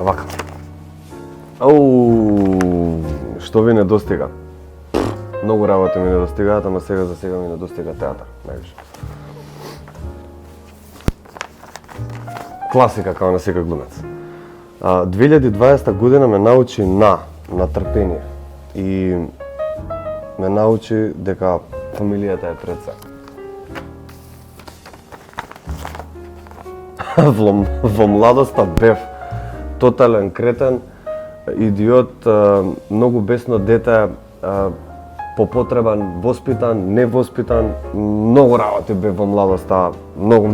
Вака. Што ви недостига? Многу работи ми недостигаат, ама сега за сега ми недостига театар, највише. Класика као на секој глумец. 2020 година ме научи на трпение и ме научи дека фамилијата е пред се. Во младоста бев тотален кретен, идиот, многу бесно дете, по потреба воспитан, невоспитан, многу работи бев во младоста, многу.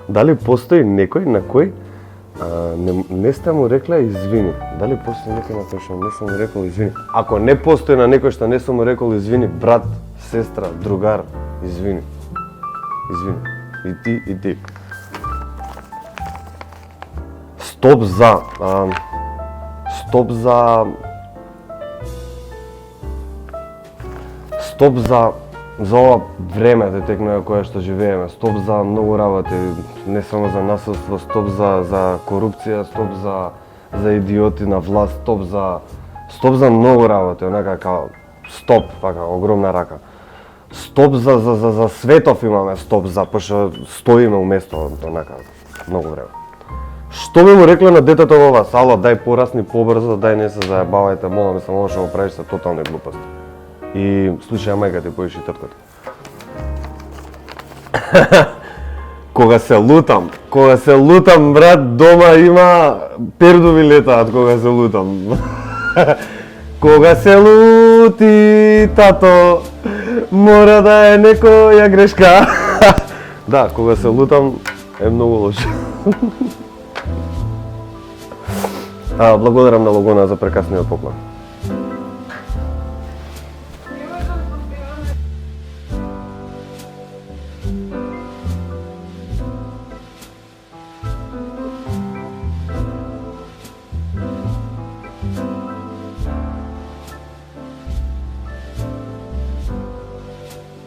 Дали постои некој на кој не сте му рекла извини? Дали постои некој на кој што не сум му рекол извини? Ако не постои на некој што не сум му рекол извини, брат, сестра, другар, извини. Извини. И ти. Стоп за ова време текнува кое што живееме. Стоп за многу работи, не само за насилство, стоп за корупција, стоп за идиоти на власт, стоп за многу работи, онака као стоп, така огромна рака. Стоп за светов имаме стоп за, пошто стоиме уместо, онака многу време. Што би му рекле на детето во вас? Ало, дај порасни побрзо, дај не се заебавајте, молам се, ова што го правиш се тотални глупости. И слушај, мајка ти поиши трткот. Кога се лутам, брат, дома има пердови летаат кога се лутам. Кога се лути, тато, мора да е некоја грешка. Да, кога се лутам е многу лошо. Благодарам на Логона за прекасниот поклон.